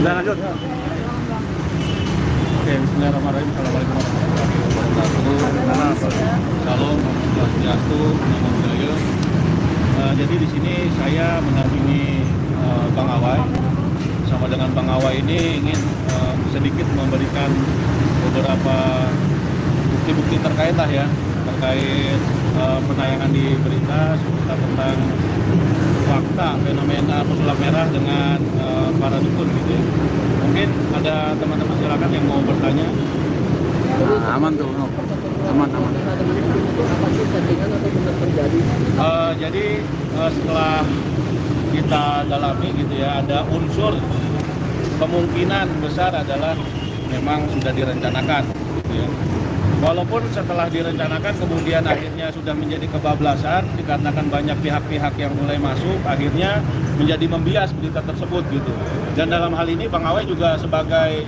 Nah, lanjut. Oke, bismillahirrahmanirrahim. Assalamualaikum warahmatullahi wabarakatuh. Salam, Swastiastu, Namo Buddhaya. Jadi di sini saya mendampingi Bang Awai. Sama dengan Bang Awai ini ingin sedikit memberikan beberapa bukti-bukti terkait lah ya, terkait penayangan di berita seputar tentang fakta fenomena pesulap merah dengan para dukun gitu ya. Mungkin ada teman-teman silakan yang mau bertanya. Nah, aman tuh, aman. Jadi setelah kita dalami gitu ya, ada unsur kemungkinan besar adalah memang sudah direncanakan gitu ya. Walaupun setelah direncanakan kemudian akhirnya sudah menjadi kebablasan dikarenakan banyak pihak-pihak yang mulai masuk, akhirnya menjadi membias berita tersebut gitu. Dan dalam hal ini Bang Awai juga sebagai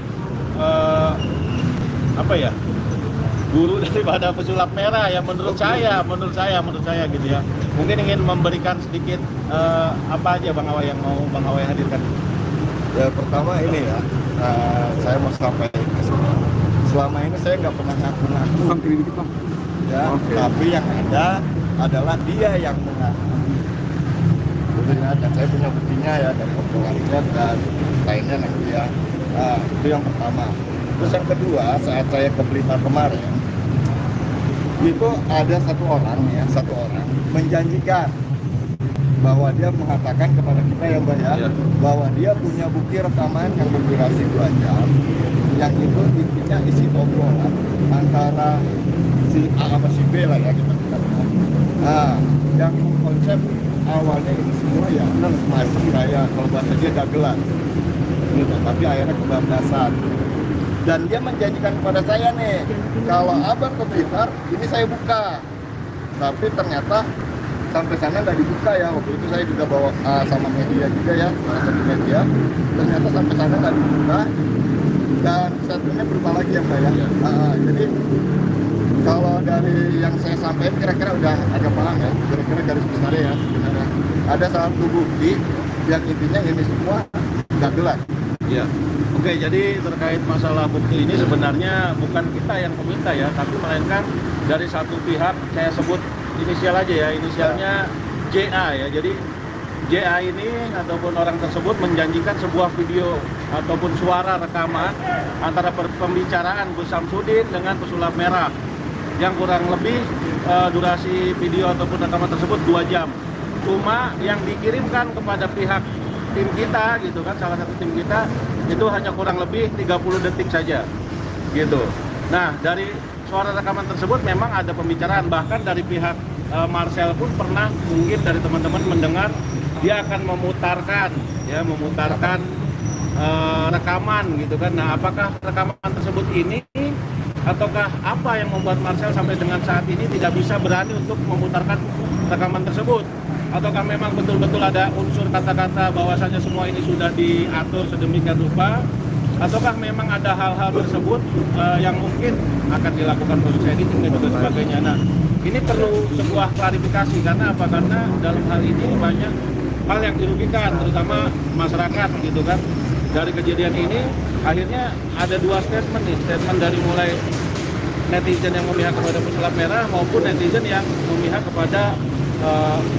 guru daripada pesulap merah ya, menurut saya gitu ya. Mungkin ingin memberikan sedikit apa aja Bang Awai yang mau Bang Awai hadirkan. Ya pertama ini ya, saya mau sampaikan ke semua. Selama ini saya nggak pernah ngaku-ngaku, ya, tapi yang ada adalah dia yang mengaku. Dan saya punya buktinya ya dari obrolan chat dan lainnya nanti ya. Nah, itu yang pertama. Terus yang kedua, saat saya ke Blitar kemarin, itu ada satu orang menjanjikan bahwa dia mengatakan kepada kita ya Mbak ya, bahwa dia punya bukti rekaman yang berdurasi 2 jam, yang itu intinya isi obrolan antara si A sama si B lah ya kita katakan. Nah, yang konsep awalnya ini semua ya masih kayak kalau bahasa dia dagelan gitu, tapi akhirnya kebablasan. Dan dia menjanjikan kepada saya nih, kalau abang ke Blitar ini saya buka, tapi ternyata sampai sana nggak dibuka ya. Waktu itu saya juga bawa sama media juga ya, salah satu media, ternyata sampai sana nggak dibuka dan statementnya berubah lagi ya Mbak ya. Jadi kalau dari yang saya sampaikan kira-kira udah agak paham ya, kira-kira garis besarnya ya sebenarnya. Ada satu bukti yang intinya ini semua dagelan. Ya. Oke, jadi terkait masalah bukti ini sebenarnya bukan kita yang meminta ya, tapi melainkan dari satu pihak, saya sebut inisial aja ya, inisialnya JA ya. Jadi JA ini ataupun orang tersebut menjanjikan sebuah video ataupun suara rekaman antara pembicaraan Gus Samsudin dengan pesulap merah yang kurang lebih durasi video ataupun rekaman tersebut 2 jam. Cuma yang dikirimkan kepada pihak tim kita gitu kan, salah satu tim kita itu hanya kurang lebih 30 detik saja gitu. Nah, dari suara rekaman tersebut memang ada pembicaraan, bahkan dari pihak Marcel pun pernah mungkin dari teman-teman mendengar dia akan memutarkan rekaman gitu kan. Nah, apakah rekaman tersebut ini ataukah apa yang membuat Marcel sampai dengan saat ini tidak bisa berani untuk memutarkan rekaman tersebut? Ataukah memang betul-betul ada unsur kata-kata bahwasanya semua ini sudah diatur sedemikian rupa? Ataukah memang ada hal-hal tersebut yang mungkin akan dilakukan proses editing dan juga sebagainya? Nah, ini perlu sebuah klarifikasi karena apa? Karena dalam hal ini banyak hal yang dirugikan, terutama masyarakat gitu kan. Dari kejadian ini akhirnya ada 2 statement nih, statement dari mulai netizen yang memihak kepada pesulap merah maupun netizen yang memihak kepada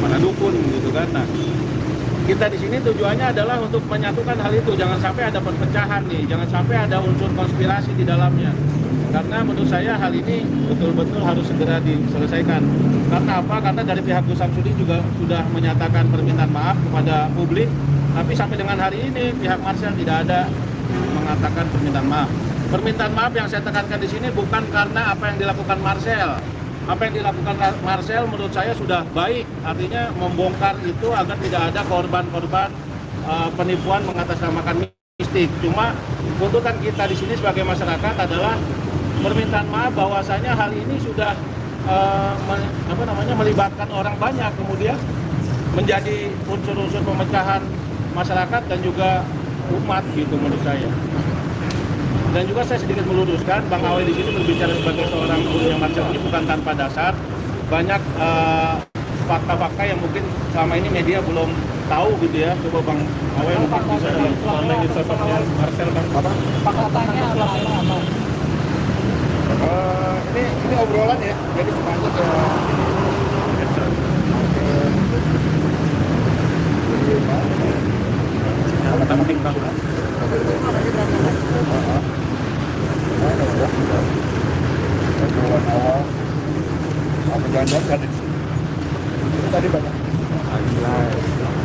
mana dukun gitu kan. Nah, kita di sini tujuannya adalah untuk menyatukan hal itu, jangan sampai ada perpecahan nih, jangan sampai ada unsur konspirasi di dalamnya. Karena menurut saya hal ini betul-betul harus segera diselesaikan. Karena apa? Karena dari pihak Gus Samsudin juga sudah menyatakan permintaan maaf kepada publik, tapi sampai dengan hari ini pihak Marcel tidak ada mengatakan permintaan maaf. Permintaan maaf yang saya tekankan di sini bukan karena apa yang dilakukan Marcel. Apa yang dilakukan Marcel menurut saya sudah baik, artinya membongkar itu agar tidak ada korban-korban penipuan mengatasnamakan mistik. Cuma tuntutan kita di sini sebagai masyarakat adalah permintaan maaf bahwasanya hal ini sudah melibatkan orang banyak, kemudian menjadi unsur-unsur pemecahan masyarakat dan juga umat gitu menurut saya. Dan juga saya sedikit meluruskan, Bang Awai di sini berbicara sebagai seorang gurunya Marcel ini bukan tanpa dasar. Banyak fakta-fakta yang mungkin selama ini media belum tahu gitu ya. Coba Bang Awe mungkin bisa dikontak di sosoknya Marcel Bang. Apa? Pakatannya selama ini apa? Ini obrolan ya, jadi semuanya ke Kata penting Bang. obrolan awal apa jangan kan di sini. Tadi banyak.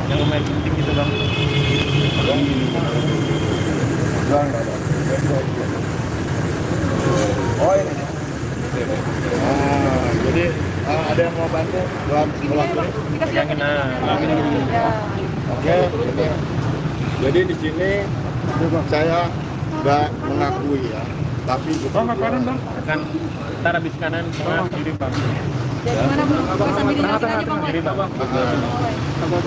Yang lumayan penting gitu Bang. Enggak ada. Oh ini. Jadi ada yang mau bantu buat melakukan. Yang Oke, gitu. Jadi di sini saya nggak mengakui ya, tapi Bang, kanan Bang. Kan ntar habis kanan kiri Bang. Jadi mana Bang? Sambil dijelasin aja Bang. Kiri Bang.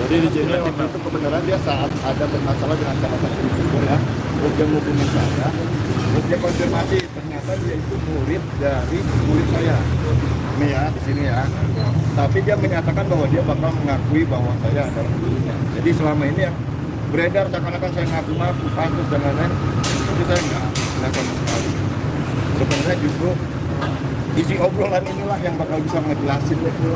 Jadi di sini waktu itu kebenaran dia saat ada bermasalah dengan salah satu guru ya, terus dia menghubungi saya, terus dia konfirmasi ternyata dia itu murid dari murid saya. Ini ya di sini ya. Tapi dia menyatakan bahwa dia bakal mengakui bahwa saya adalah gurunya. Jadi selama ini yang beredar seakan-akan saya ngaku-ngaku pansus dan lain-lain, itu saya nggak sama sekali. Sebenarnya justru isi obrolan inilah yang bakal bisa ngejelasin itu.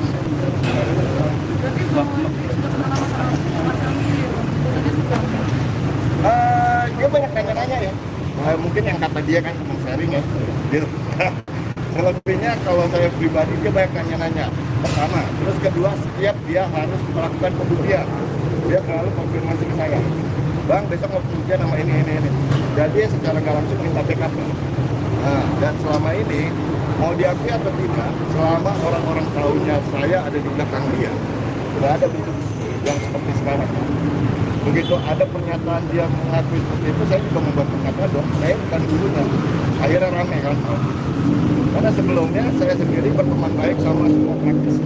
Dia banyak nanya-nanya ya. Mungkin yang kata dia kan teman sharing ya. Dia selebihnya kalau saya pribadi dia banyak nanya-nanya. Pertama, terus kedua setiap dia harus melakukan pembuktian. Dia selalu konfirmasi ke saya. Bang, besok mau pembuktian sama ini. Jadi secara nggak langsung minta backup. Nah, dan selama ini mau diakui atau tidak, selama orang-orang tahunya saya ada di belakang dia, nggak ada bentuk yang seperti sekarang. Begitu ada pernyataan dia mengakui seperti itu, saya juga membuat pernyataan dong, saya bukan gurunya. Akhirnya rame kan. Karena sebelumnya saya sendiri berteman baik sama semua praktisi.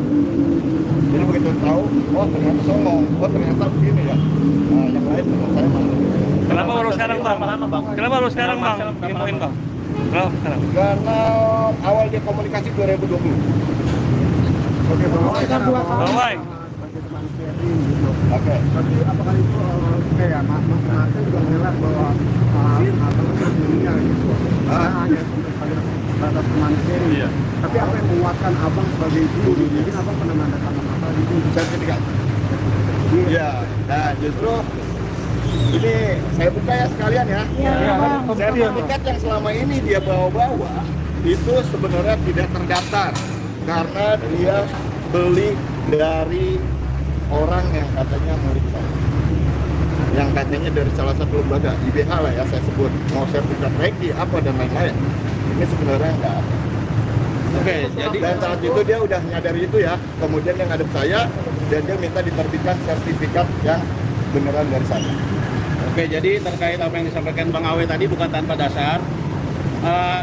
Jadi begitu tahu, oh ternyata songong, oh ternyata begini ya. Nah, yang lain menurut saya malu. Kenapa baru sekarang Bang? Kenapa baru sekarang Bang? Infoin Bang. Kenapa sekarang? Karena awal dia komunikasi 2020. Oke, Bang Wai. Oke. Tapi apakah itu kayak Mas Marcel juga melihat bahwa dunia gitu. Saya hanya sebagai batas kemanusiaan. Iya. Tapi apa yang menguatkan abang sebagai guru? Mungkin abang pernah menandakan apa itu? Sertifikat. Iya. Nah justru ini saya buka ya sekalian ya. Sertifikat yang selama ini dia bawa-bawa itu sebenarnya tidak terdaftar karena dia beli dari orang yang katanya murid saya, yang katanya dari salah satu lembaga IBH lah ya saya sebut, mau sertifikat regi apa dan lain-lain. Ini sebenarnya enggak ada. Oke, jadi Dan saat itu dia udah nyadari itu ya, kemudian yang ngadep saya dan dia minta diterbitkan sertifikat yang beneran dari sana. Oke, jadi terkait apa yang disampaikan Bang Awe tadi bukan tanpa dasar.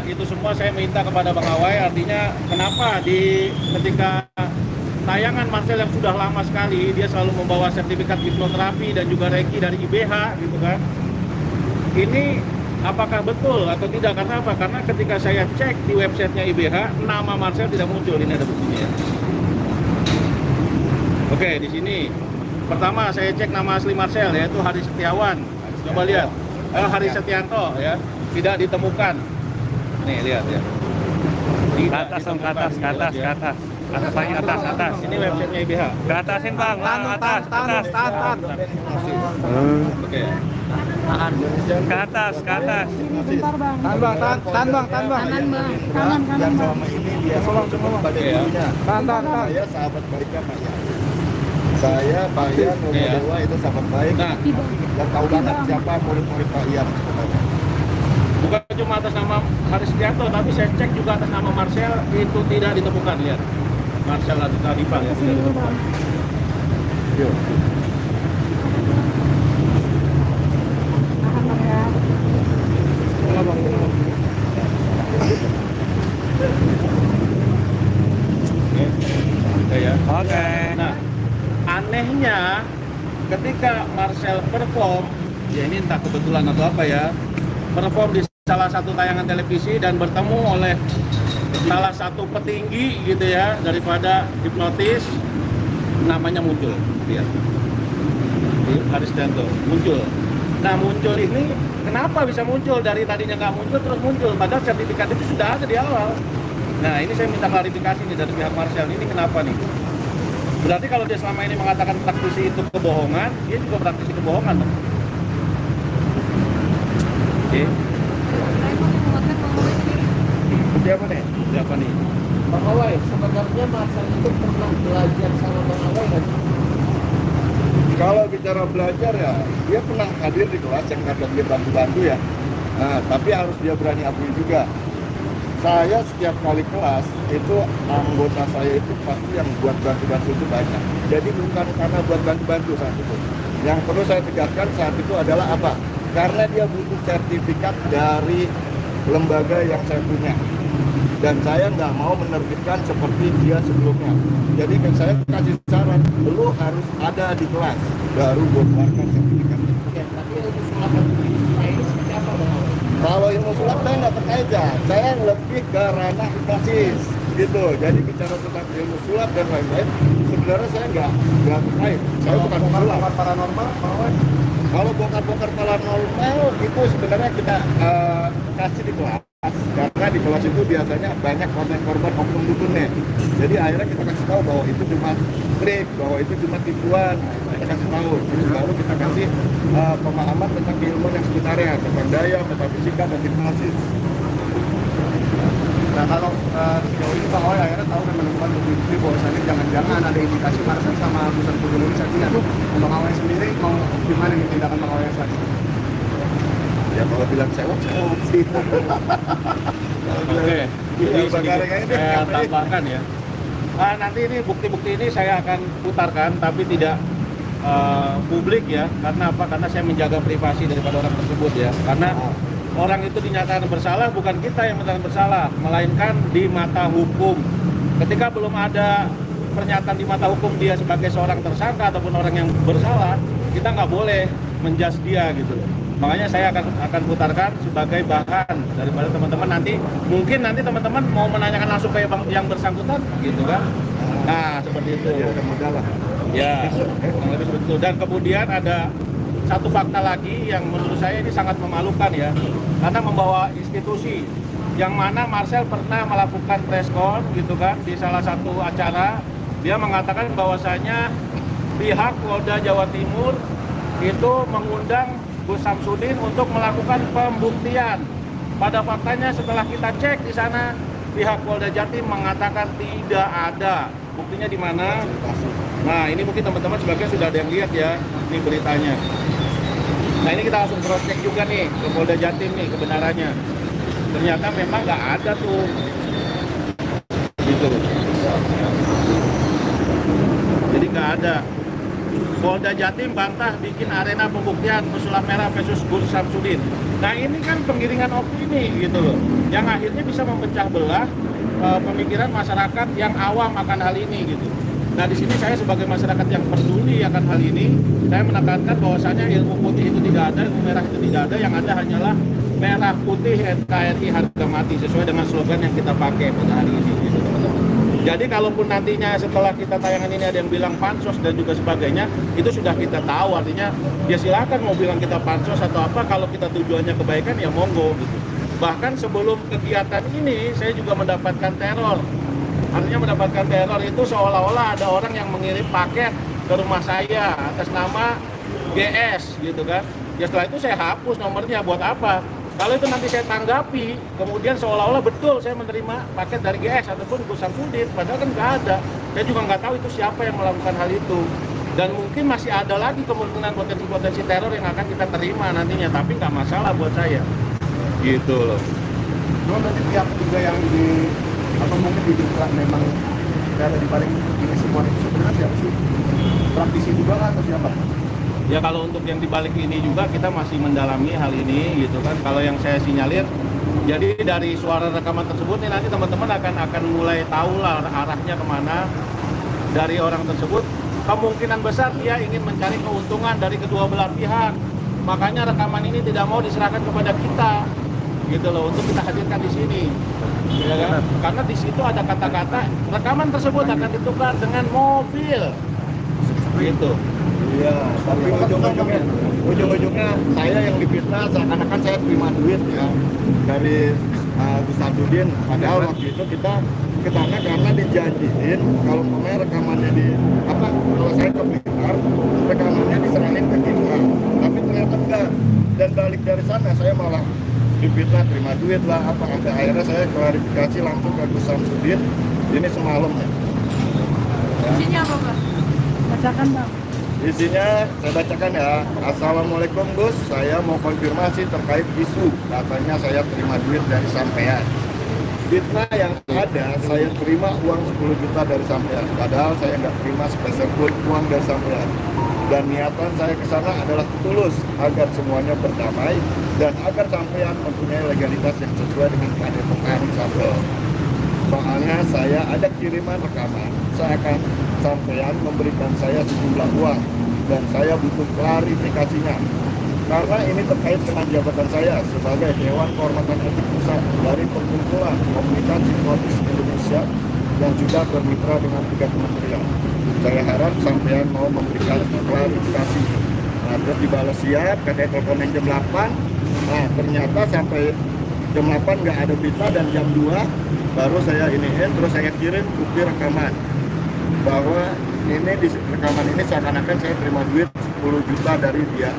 Itu semua saya minta kepada Bang Awe, artinya kenapa ketika tayangan Marcel yang sudah lama sekali, dia selalu membawa sertifikat hipnoterapi dan juga reiki dari IBH gitu kan. Ini apakah betul atau tidak? Karena apa? Karena ketika saya cek di websitenya IBH, nama Marcel tidak muncul. Ini ada buktinya ya. Oke, di sini pertama saya cek nama asli Marcel yaitu Hari Setiawan. Coba lihat, Hari Setianto ya, tidak ditemukan. Nih lihat ya. Ke atas Bang, ke atas. Atas lagi, atas. Ini websitenya IBH. Ke atasin Bang, atas. Oke. Ke atas. Bentar Bang. Tahan bang. Kanan Bang. Kanan. Yang selama ini dia selalu sebagai Iya. gurunya. Tahan. Saya sahabat baiknya Pak Yan. Saya Pak Yan, Romo Iya. Dewa itu sahabat baik. Nah, Dan tahu banget siapa murid-murid Pak Yan sebenarnya. bukan cuma atas nama Hari Setianto, tapi saya cek juga atas nama Marcel itu tidak ditemukan. Lihat, Marcel Adipal ya tidak ditemukan. Yuk. Tahan Bang ya. Oke ya. Oke. Nah, anehnya ketika Marcel perform, ya ini entah kebetulan atau apa ya, perform di salah satu tayangan televisi dan bertemu oleh salah satu petinggi gitu ya daripada hipnotis, namanya muncul. Lihat. Haristianto muncul. Nah muncul ini kenapa bisa muncul, dari tadinya nggak muncul terus muncul, padahal sertifikat itu sudah ada di awal. Nah ini saya minta klarifikasi nih dari pihak Marshal, ini kenapa nih? Berarti kalau dia selama ini mengatakan praktisi itu kebohongan, dia juga praktisi kebohongan dong. Oke. Siapa nih? Siapa nih? Bang Awai, sebenarnya Marcel itu pernah belajar sama Bang Awai nggak sih? Kalau bicara belajar ya, dia pernah hadir di kelas yang kadang dia bantu-bantu ya. Nah, tapi harus dia berani akui juga. Saya setiap kali kelas itu anggota saya itu pasti yang buat bantu-bantu itu banyak. Jadi bukan karena buat bantu-bantu saat itu. Yang perlu saya tegaskan saat itu adalah apa? Karena dia butuh sertifikat dari lembaga yang saya punya. Dan saya nggak mau menerbitkan seperti dia sebelumnya. Jadi kan saya kasih saran, lu harus ada di kelas baru gue keluarkan sertifikat. Oke, tapi untuk sulap ini seperti apa Bang Awai? Kalau ilmu sulap saya nggak terkait ya, saya lebih ke ranah hipnosis gitu. Jadi bicara tentang ilmu sulap dan lain-lain, sebenarnya saya nggak terkait. Saya bukan sulap. Bongkar paranormal, Bang Awai. Kalau bongkar-bongkar paranormal itu sebenarnya kita kasih di kelas. Karena di kelas itu biasanya banyak korban-korban oknum dukunnya. Jadi akhirnya kita kasih tahu bahwa itu cuma trik, bahwa itu cuma tipuan. Kita kasih tahu. Terus baru kita kasih pemahaman tentang keilmuan yang sekitarnya, tentang daya, metafisika, dan hipnosis. Nah kalau sejauh ini Bang Awai akhirnya tahu dan menemukan bukti bahwasannya jangan-jangan ada indikasi Marcel sama Busan Puguluri saat ini. Bang Awai sendiri mau gimana nih tindakan Bang Awai saat ini? Ya kalau bilang sewot sih. Oke, ini Bakar sedikit kayak ini, saya ngapain? tambahkan ya. Nanti ini bukti-bukti ini saya akan putarkan, tapi tidak publik ya. Karena apa? Karena saya menjaga privasi daripada orang tersebut ya. Karena orang itu dinyatakan bersalah, bukan kita yang menyatakan bersalah, melainkan di mata hukum. Ketika belum ada pernyataan di mata hukum dia sebagai seorang tersangka ataupun orang yang bersalah, kita nggak boleh menjudge dia gitu. Makanya saya akan putarkan sebagai bahan daripada teman-teman nanti, mungkin nanti teman-teman mau menanyakan langsung ke yang bersangkutan gitu kan. Nah seperti itu Ya udah mudah lah. ya, kurang lebih seperti itu. Dan kemudian ada satu fakta lagi yang menurut saya ini sangat memalukan ya, karena membawa institusi yang mana Marcel pernah melakukan press con gitu kan di salah satu acara. Dia mengatakan bahwasanya pihak Polda Jawa Timur itu mengundang Gus Samsudin untuk melakukan pembuktian. Pada faktanya setelah kita cek di sana, pihak Polda Jatim mengatakan tidak ada. Buktinya di mana? Nah ini mungkin teman-teman sebagian sudah ada yang lihat ya, ini beritanya. Nah ini kita langsung cross check juga nih ke Polda Jatim nih kebenarannya. Ternyata memang nggak ada tuh. Gitu. Jadi nggak ada. Polda Jatim bantah bikin arena pembuktian pesulap merah versus Gus Samsudin. Nah ini kan penggiringan opini gitu loh, yang akhirnya bisa memecah belah pemikiran masyarakat yang awam akan hal ini gitu. Nah di sini saya sebagai masyarakat yang peduli akan hal ini, saya menekankan bahwasanya ilmu putih itu tidak ada, ilmu merah itu tidak ada, yang ada hanyalah merah putih NKRI harga mati sesuai dengan slogan yang kita pakai pada hari ini gitu teman-teman. Jadi kalaupun nantinya setelah kita tayangan ini ada yang bilang pansos dan juga sebagainya, itu sudah kita tahu, artinya ya silakan mau bilang kita pansos atau apa, kalau kita tujuannya kebaikan ya monggo gitu. Bahkan sebelum kegiatan ini saya juga mendapatkan teror. Artinya mendapatkan teror itu seolah-olah ada orang yang mengirim paket ke rumah saya atas nama GS gitu kan. Ya setelah itu saya hapus nomornya, buat apa? Kalau itu nanti saya tanggapi, kemudian seolah-olah betul saya menerima paket dari GS ataupun Gus Samsudin, padahal kan nggak ada. Saya juga nggak tahu itu siapa yang melakukan hal itu. Dan mungkin masih ada lagi kemungkinan potensi-potensi teror yang akan kita terima nantinya, tapi nggak masalah buat saya. Gitu loh. Cuma berarti pihak juga yang di atau mungkin diduga memang ada di balik ini semua itu sebenarnya siapa sih? Praktisi juga kan atau siapa? Ya kalau untuk yang dibalik ini juga kita masih mendalami hal ini gitu kan. Kalau yang saya sinyalir, jadi dari suara rekaman tersebut nih nanti teman-teman akan mulai tahu lah arahnya kemana dari orang tersebut. Kemungkinan besar dia ingin mencari keuntungan dari kedua belah pihak. Makanya rekaman ini tidak mau diserahkan kepada kita, gitu loh, untuk kita hadirkan di sini. Ya kan? Karena di situ ada kata-kata rekaman tersebut akan ditukar dengan mobil, gitu. Iya, tapi ujung-ujungnya saya yang difitnah seakan-akan saya terima duit ya dari Gus Samsudin. Padahal waktu itu kita ke sana karena dijanjiin kalau rekamannya kalau saya ke Blitar, rekamannya diserahin ke kita. Tapi ternyata enggak. Dan balik dari sana saya malah difitnah terima duit lah sampai akhirnya saya klarifikasi langsung ke Gus Samsudin ini semalam ya. Isinya apa, Bang? Bacakan, Bang. Isinya saya bacakan ya. Assalamualaikum Gus, saya mau konfirmasi terkait isu katanya saya terima duit dari sampean. Fitnah yang ada, saya terima uang 10 juta dari sampean. Padahal saya nggak terima sepeser pun uang dari sampean. Dan niatan saya ke sana adalah tulus agar semuanya berdamai dan agar sampean mempunyai legalitas yang sesuai dengan padepokan Sabel. Soalnya saya ada kiriman rekaman seakan sampean memberikan saya sejumlah uang dan saya butuh klarifikasinya. Karena ini terkait dengan jabatan saya sebagai Dewan Kehormatan Etik Pusat dari Perkumpulan Komunikasi Politik Indonesia yang juga bermitra dengan 3 kementerian. Saya harap sampean mau memberikan klarifikasi. Nah, terus dibalas siap, katanya teleponin jam 8. Nah, ternyata sampai jam 8 nggak ada berita dan jam 2 baru saya iniin, terus saya kirim bukti rekaman bahwa ini di rekaman ini seakan-akan saya terima duit 10 juta dari dia.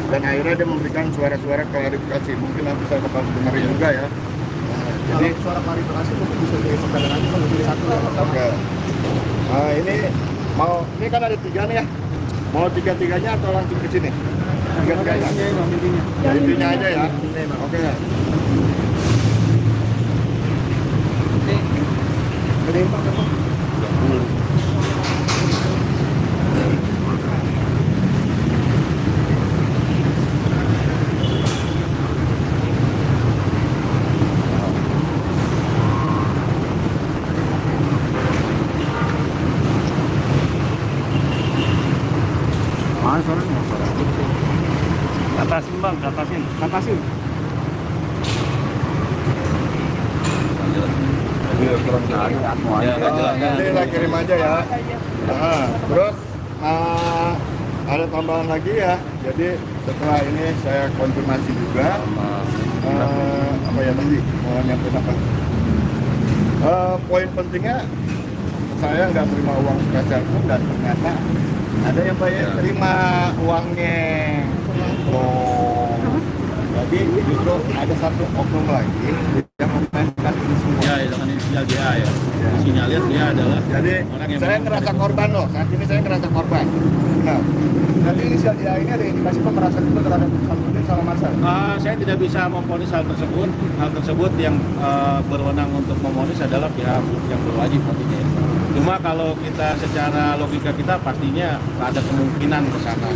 Dan akhirnya dia memberikan suara-suara klarifikasi. Mungkin nanti saya bakal dengerin juga ya. Nah, Jadi suara klarifikasi mungkin bisa disampaikan lagi kalau jadi satu ya. Oke. Nah, ini kan ada 3 nih ya. Mau 3-3-nya atau langsung ke sini? 3-3-nya. Intinya aja ya. Oke. Jadi Pak, Mana suaranya? Katasin bang, katasin. Katasin. Nanti saya kirim aja ya. Nah, terus ada tambahan lagi ya. Jadi setelah ini saya konfirmasi juga. Apa ya tadi? Mau nyampein apa? Poin pentingnya saya nggak terima uang spesial pun dan ternyata ada yang bayar terima uangnya. Jadi justru ada satu oknum lagi yang memainkan ini semua. Ya, dengan inisial GA ya. Sinyalir dia adalah Jadi orang yang saya ngerasa korban loh. Saat ini saya ngerasa korban. Nah, Nanti inisial dia ini ada indikasi pemerasan juga terhadap Samsudin sama Marcel. saya tidak bisa memvonis hal tersebut. Hal tersebut yang berwenang untuk memonis adalah pihak yang berwajib pastinya. Cuma kalau kita secara logika kita pastinya ada kemungkinan ke sana.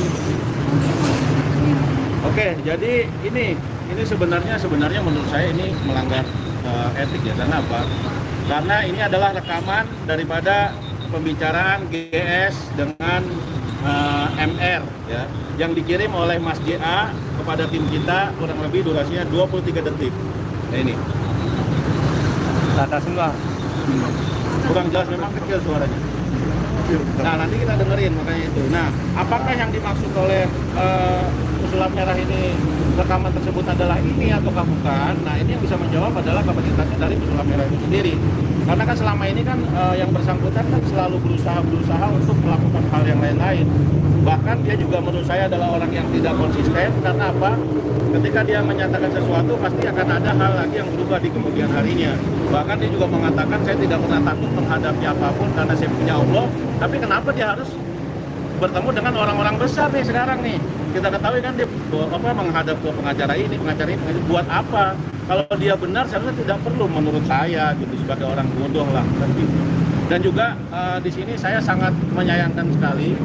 Oke, jadi ini sebenarnya menurut saya ini melanggar etik ya. Karena apa? Karena ini adalah rekaman daripada pembicaraan GS dengan MR ya, yang dikirim oleh Mas JA kepada tim kita kurang lebih durasinya 23 detik. Nah ini. Katasin bang. Kurang jelas, memang kecil suaranya. Nah, nanti kita dengerin makanya itu. Nah, apakah yang dimaksud oleh pesulap merah ini rekaman tersebut adalah ini ataukah bukan? Nah, ini yang bisa menjawab adalah kapasitasnya dari pesulap merah itu sendiri. Karena kan selama ini kan yang bersangkutan kan selalu berusaha untuk melakukan hal yang lain-lain. Bahkan dia juga menurut saya adalah orang yang tidak konsisten. Karena apa? Ketika dia menyatakan sesuatu pasti akan ada hal lagi yang berubah di kemudian harinya. Bahkan dia juga mengatakan saya tidak pernah takut menghadapi apapun karena saya punya Allah. Tapi kenapa dia harus bertemu dengan orang-orang besar nih sekarang nih? Kita ketahui kan dia menghadap ke pengacara ini buat apa? Kalau dia benar seharusnya tidak perlu menurut saya gitu, sebagai orang bodoh lah gitu. Dan juga di sini saya sangat menyayangkan sekali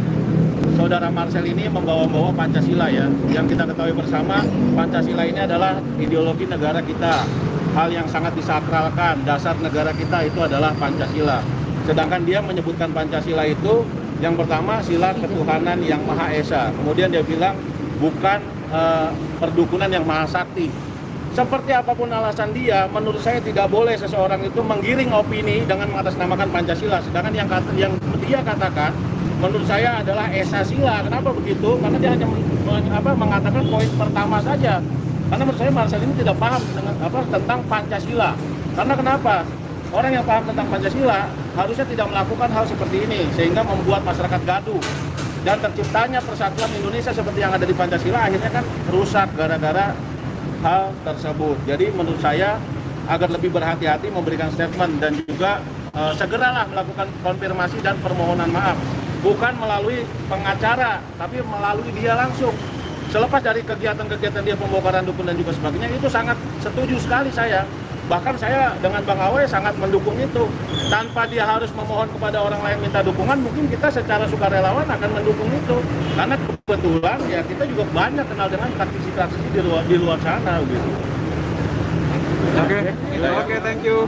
saudara Marcel ini membawa-bawa Pancasila ya. Yang kita ketahui bersama, Pancasila ini adalah ideologi negara kita. Hal yang sangat disakralkan, dasar negara kita itu adalah Pancasila. Sedangkan dia menyebutkan Pancasila itu yang pertama sila ketuhanan yang Maha Esa. Kemudian dia bilang bukan perdukunan yang Maha Sakti. Seperti apapun alasan dia, menurut saya tidak boleh seseorang itu menggiring opini dengan mengatasnamakan Pancasila. Sedangkan yang dia katakan menurut saya adalah esa sila. Kenapa begitu? Karena dia hanya mengatakan poin pertama saja. Karena menurut saya Marcel ini tidak paham tentang Pancasila. Karena kenapa? Orang yang paham tentang Pancasila harusnya tidak melakukan hal seperti ini sehingga membuat masyarakat gaduh. Dan terciptanya persatuan Indonesia seperti yang ada di Pancasila akhirnya kan rusak gara-gara hal tersebut. Jadi menurut saya agar lebih berhati-hati memberikan statement dan juga segeralah melakukan konfirmasi dan permohonan maaf. Bukan melalui pengacara, tapi melalui dia langsung. Selepas dari kegiatan-kegiatan dia pembongkaran dukun dan juga sebagainya, itu sangat setuju sekali saya. Bahkan saya dengan Bang Awe sangat mendukung itu. Tanpa dia harus memohon kepada orang lain minta dukungan, mungkin kita secara sukarelawan akan mendukung itu. Karena kebetulan ya kita juga banyak kenal dengan praktisi-praktisi di luar sana gitu. Oke, thank you.